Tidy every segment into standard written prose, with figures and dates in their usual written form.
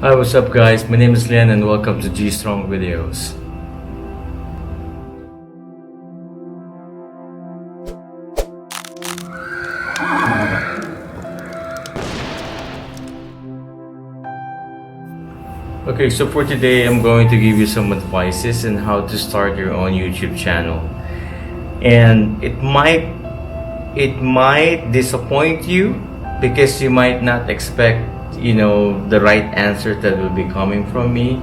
Hi, what's up guys? My name is Lian and welcome to G Strong Videos. Okay, so for today I'm going to give you some advices on how to start your own YouTube channel. And it might disappoint you because you might not expect the right answer that will be coming from me,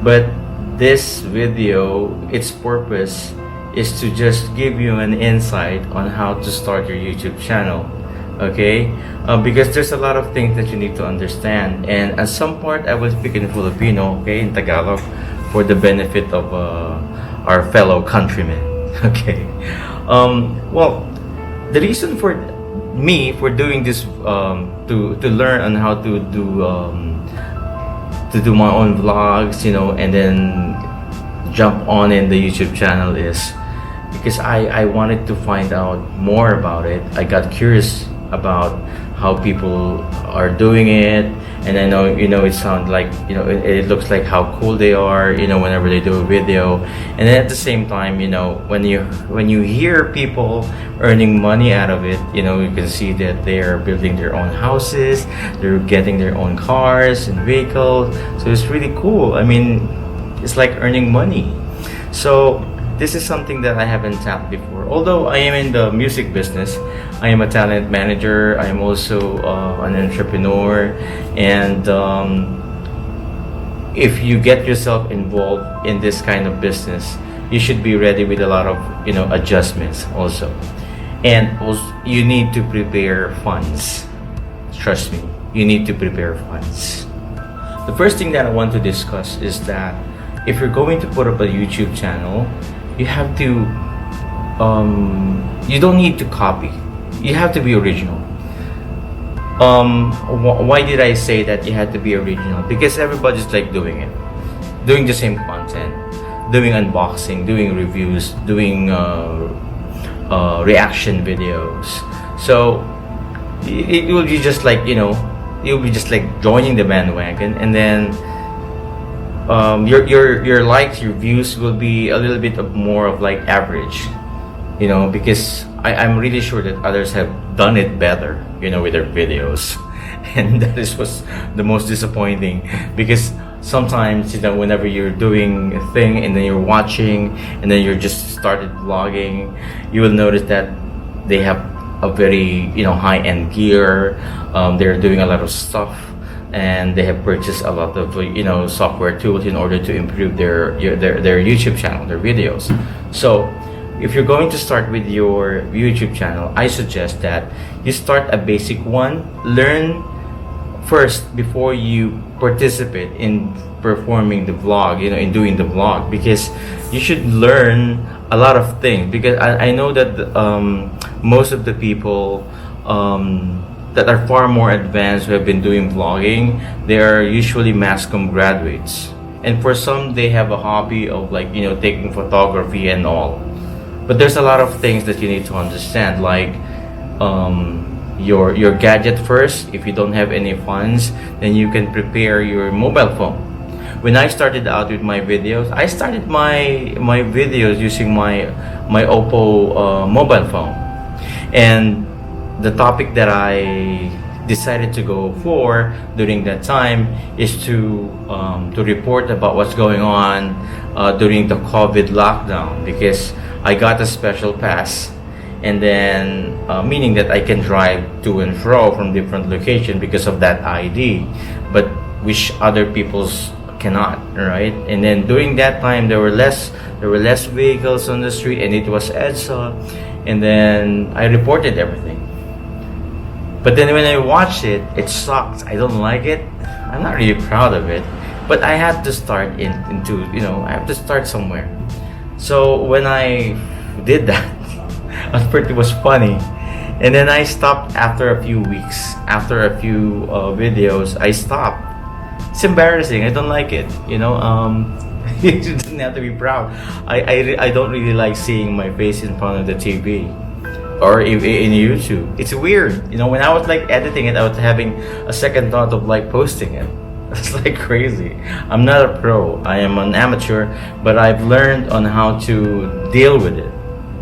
but this video, its purpose is to just give you an insight on how to start your YouTube channel. Okay, because there's a lot of things that you need to understand, and at some part I will speak in Filipino, okay, in Tagalog, for the benefit of our fellow countrymen. Okay, well, the reason for me for doing this to learn on how to do my own vlogs, and then jump on in the YouTube channel is because I wanted to find out more about it. I got curious about how people are doing it, and I know it sounds like it looks like how cool they are whenever they do a video, and then at the same time when you hear people earning money out of it, you can see that they are building their own houses, they're getting their own cars and vehicles, so it's really cool. I mean, it's like earning money. So this is something that I haven't tapped before. Although I am in the music business, I am a talent manager, I am also an entrepreneur, and if you get yourself involved in this kind of business, you should be ready with a lot of adjustments also. And also, you need to prepare funds. Trust me, you need to prepare funds. The first thing that I want to discuss is that if you're going to put up a YouTube channel, you have to you don't need to copy, you have to be original. Why did I say that you had to be original? Because everybody's like doing the same content, doing unboxing, doing reviews, doing reaction videos. So it will be just like you'll be just like joining the bandwagon, and then your likes, your views will be a little bit more of like average, because I'm really sure that others have done it better, with their videos, and that is what's the most disappointing. Because sometimes whenever you're doing a thing and then you're watching and then you're just started vlogging, you will notice that they have a very high-end gear, they're doing a lot of stuff, and they have purchased a lot of software tools in order to improve their YouTube channel, their videos. So if you're going to start with your YouTube channel, I suggest that you start a basic one. Learn first before you participate in performing the vlog, in doing the vlog, because you should learn a lot of things. Because I know that most of the people that are far more advanced who have been doing vlogging, they are usually mass comm graduates, and for some they have a hobby of taking photography and all. But there's a lot of things that you need to understand, like your gadget first. If you don't have any funds, then you can prepare your mobile phone. When I started out with my videos, I started my videos using my Oppo mobile phone, and the topic that I decided to go for during that time is to report about what's going on during the COVID lockdown, because I got a special pass, and then meaning that I can drive to and fro from different locations because of that ID, but which other people's cannot, right? And then during that time there were less vehicles on the street, and it was EDSA, and then I reported everything. But then when I watched it, it sucked. I don't like it. I'm not really proud of it. But I had to start I have to start somewhere. So when I did that, at first it was funny. And then I stopped after a few weeks. After a few videos, I stopped. It's embarrassing. I don't like it. You didn't have to be proud. I don't really like seeing my face in front of the TV. Or in YouTube. It's weird. When I was editing it, I was having a second thought of posting it. It's like crazy. I'm not a pro. I am an amateur, but I've learned on how to deal with it.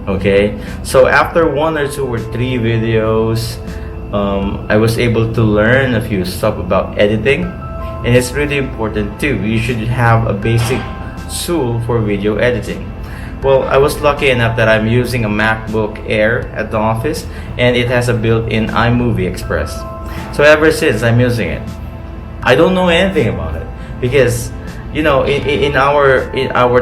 Okay, so after 1 or 2 or 3 videos, I was able to learn a few stuff about editing, and it's really important too. You should have a basic tool for video editing. Well, I was lucky enough that I'm using a MacBook Air at the office, and it has a built-in iMovie Express. So ever since, I'm using it. I don't know anything about it because, you know, in our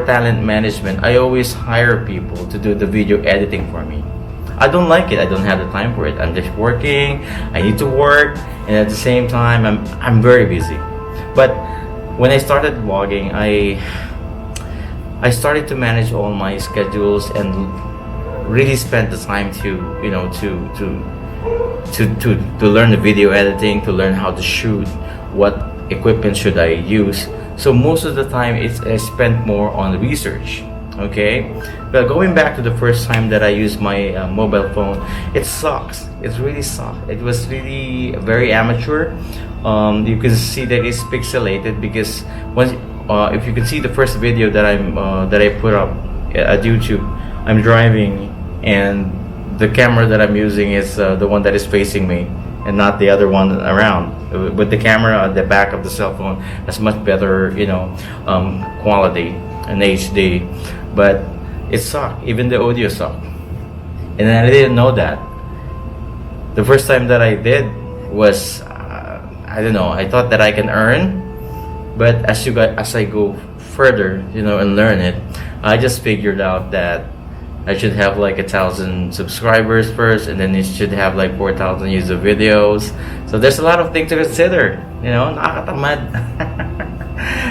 talent management, I always hire people to do the video editing for me. I don't like it. I don't have the time for it. I'm just working. I need to work, and at the same time, I'm very busy. But when I started vlogging, I started to manage all my schedules and really spent the time to, you know, to learn the video editing, to learn how to shoot, what equipment should I use. So most of the time I spent more on research. Okay, but going back to the first time that I used my mobile phone, it sucks. It really sucks. It was really very amateur. You can see that it's pixelated because once if you can see the first video that I put up at YouTube, I'm driving and the camera that I'm using is the one that is facing me and not the other one around. With the camera at the back of the cell phone, that's much better, you know, quality and HD. But it sucked. Even the audio sucked, and I didn't know that. The first time that I did was I don't know. I thought that I can earn, but as I go further, you know, and learn it, I just figured out that I should have like 1,000 subscribers first, and then it should have like 4,000 views of videos. So there's a lot of things to consider, you know, nakakatamad.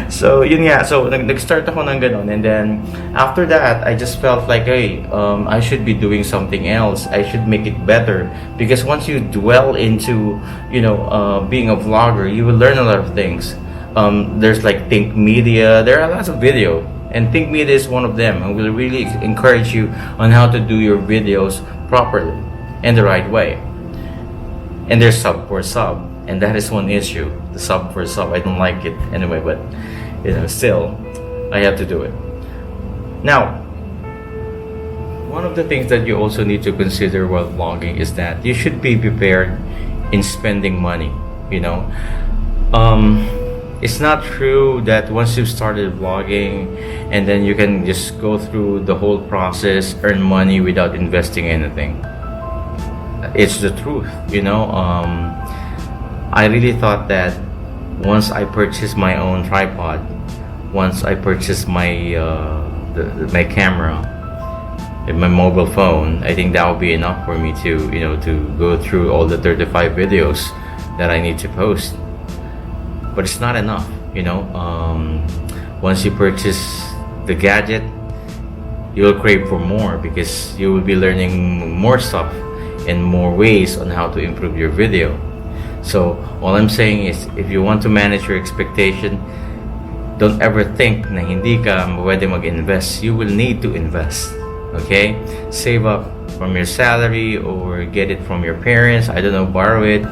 So yun nga, so nag-start ako ng ganun, and then after that I just felt like, hey, I should be doing something else. I should make it better, because once you dwell into, you know, being a vlogger, you will learn a lot of things. There's like Think Media, there are lots of video, and Think Media is one of them, and will really encourage you on how to do your videos properly and the right way. And there's Sub for Sub, and that is one issue, the Sub for Sub. I don't like it anyway, but you know, still I have to do it. Now, one of the things that you also need to consider while vlogging is that you should be prepared in spending money, you know. It's not true that once you've started vlogging and then you can just go through the whole process, earn money without investing anything. It's the truth, you know. I really thought that once I purchased my own tripod, once I purchased my my camera and my mobile phone, I think that would be enough for me to, you know, to go through all the 35 videos that I need to post. But it's not enough, you know. Once you purchase the gadget, you will crave for more, because you will be learning more stuff and more ways on how to improve your video. So all I'm saying is, if you want to manage your expectation, don't ever think na hindi ka pwede mag-invest. You will need to invest. Okay, save up from your salary or get it from your parents. I don't know, borrow it.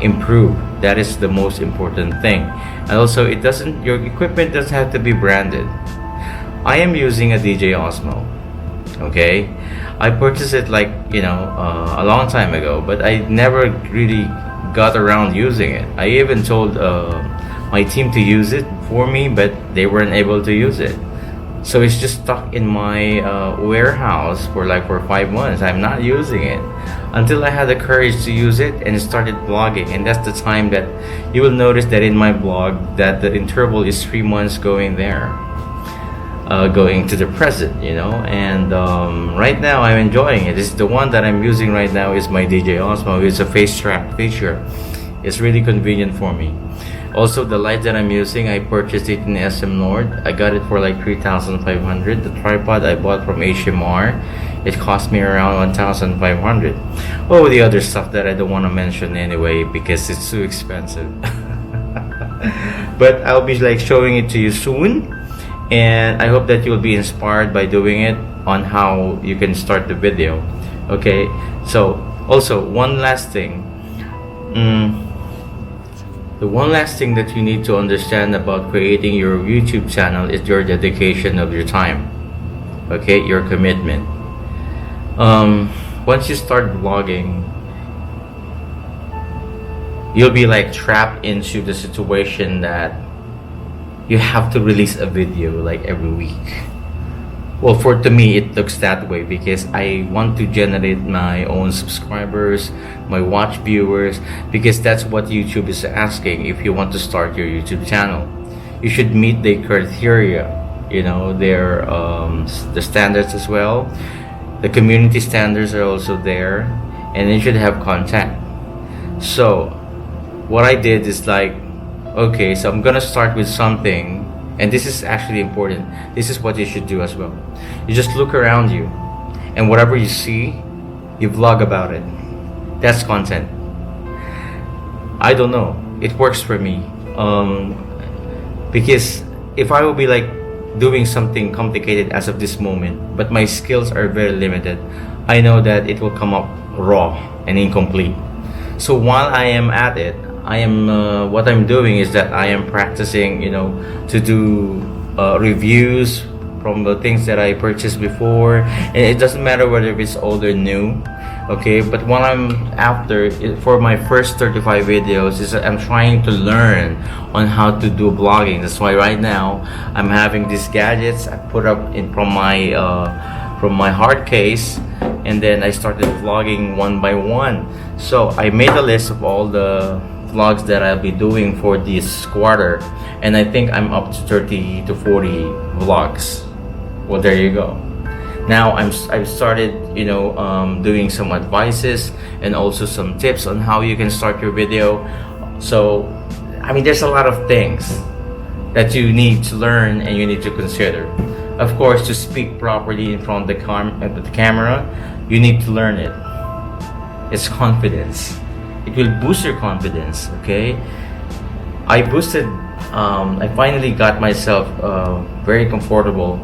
Improve. That is the most important thing. And also, your equipment doesn't have to be branded. I am using a DJ Osmo. Okay, I purchased it like, you know, a long time ago, but I never really got around using it. I even told my team to use it for me, but they weren't able to use it. So it's just stuck in my warehouse for 5 months. I'm not using it until I had the courage to use it and started vlogging. And that's the time that you will notice that in my blog that the interval is 3 months going there, going to the present, you know. And right now I'm enjoying it. This is the one that I'm using right now is my DJ Osmo. It's a face track feature. It's really convenient for me. Also, the light that I'm using, I purchased it in SM Nord. I got it for like 3,500. The tripod I bought from HMR, it cost me around 1,500. Oh, the other stuff that I don't want to mention anyway because it's too expensive. But I'll be like showing it to you soon, and I hope that you'll be inspired by doing it on how you can start the video. Okay, so also one last thing. The one last thing that you need to understand about creating your YouTube channel is your dedication of your time. Okay, your commitment. Once you start vlogging, you'll be like trapped into the situation that you have to release a video like every week. Well, to me, it looks that way because I want to generate my own subscribers, my watch viewers, because that's what YouTube is asking. If you want to start your YouTube channel, you should meet the criteria, you know, their the standards as well. The community standards are also there, and you should have content. So what I did is like, okay, so I'm gonna start with something. And this is actually important. This is what you should do as well. You just look around you, and whatever you see, you vlog about it. That's content. I don't know. It works for me. Because if I will be like doing something complicated as of this moment, but my skills are very limited, I know that it will come up raw and incomplete. So while I am at it, what I'm doing is that I am practicing, you know, to do reviews from the things that I purchased before, and it doesn't matter whether it's old or new. Okay, but what I'm after for my first 35 videos is that I'm trying to learn on how to do vlogging. That's why right now I'm having these gadgets I put up from my hard case, and then I started vlogging one by one. So I made a list of all the vlogs that I'll be doing for this quarter, and I think I'm up to 30 to 40 vlogs. Well, there you go. Now I've started, you know, doing some advices and also some tips on how you can start your video. So I mean, there's a lot of things that you need to learn and you need to consider. Of course, to speak properly in front of the camera, you need to learn it. It's confidence. It will boost your confidence. Okay, I finally got myself very comfortable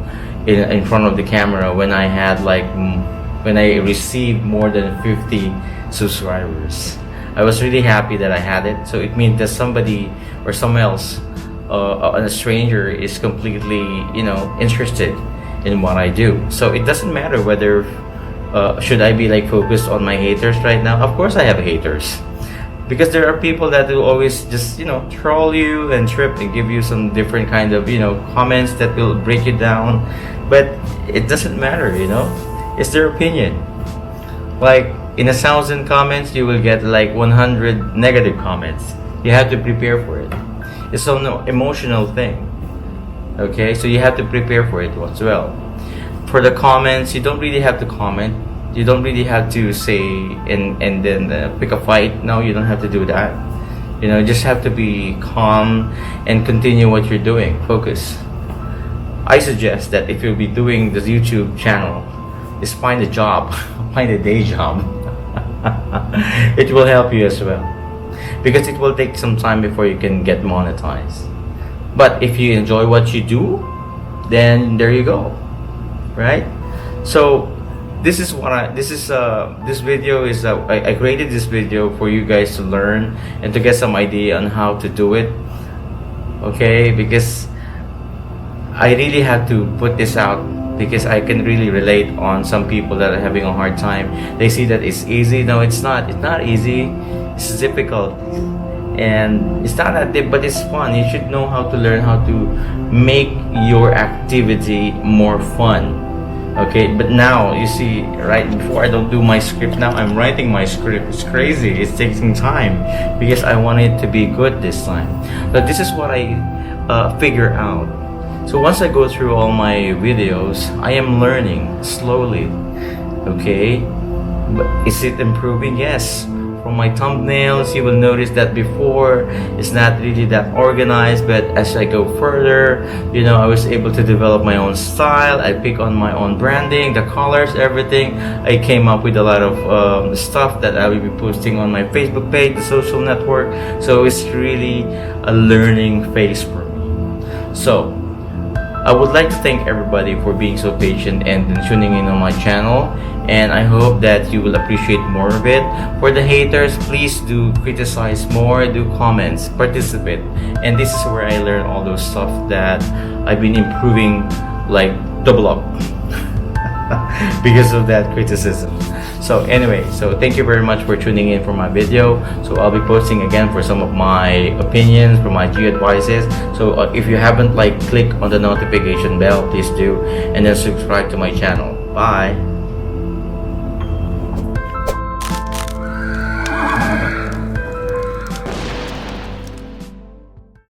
in front of the camera when I had when I received more than 50 subscribers. I was really happy that I had it. So it means that somebody or someone else, a stranger, is completely, you know, interested in what I do. So it doesn't matter whether should I be like focused on my haters right now. Of course I have haters, because there are people that will always just, you know, troll you and trip and give you some different kind of, you know, comments that will break you down. But it doesn't matter, you know, it's their opinion. Like in 1,000 comments, you will get like 100 negative comments. You have to prepare for it. It's an emotional thing. Okay, so you have to prepare for it as well. For the comments, you don't really have to comment. You don't really have to say and then pick a fight. No, you don't have to do that. You know, just have to be calm and continue what you're doing. Focus. I suggest that if you'll be doing the YouTube channel, just find a job, find a day job. It will help you as well, because it will take some time before you can get monetized. But if you enjoy what you do, then there you go, right? So this video is I created this video for you guys to learn and to get some idea on how to do it. Okay, because I really had to put this out, because I can really relate on some people that are having a hard time. They see that it's easy. No, it's not. It's not easy. It's difficult, and it's not that deep, but it's fun. You should know how to learn how to make your activity more fun. Okay, but now you see, right before I don't do my script, now I'm writing my script. It's crazy. It's taking time because I want it to be good this time. But this is what I figure out. So once I go through all my videos, I am learning slowly. Okay, but is it improving? Yes. From my thumbnails, you will notice that before it's not really that organized, but as I go further, you know, I was able to develop my own style. I pick on my own branding, the colors, everything. I came up with a lot of stuff that I will be posting on my Facebook page, the social network. So it's really a learning phase for me. So I would like to thank everybody for being so patient and tuning in on my channel. and I hope that you will appreciate more of it. For the haters, please do criticize more, do comments, participate. And this is where I learn all those stuff that I've been improving like double up because of that criticism. So anyway, so thank you very much for tuning in for my video. So I'll be posting again for some of my opinions, for my G advices. So if you haven't, like, click on the notification bell, please do, and then subscribe to my channel. Bye.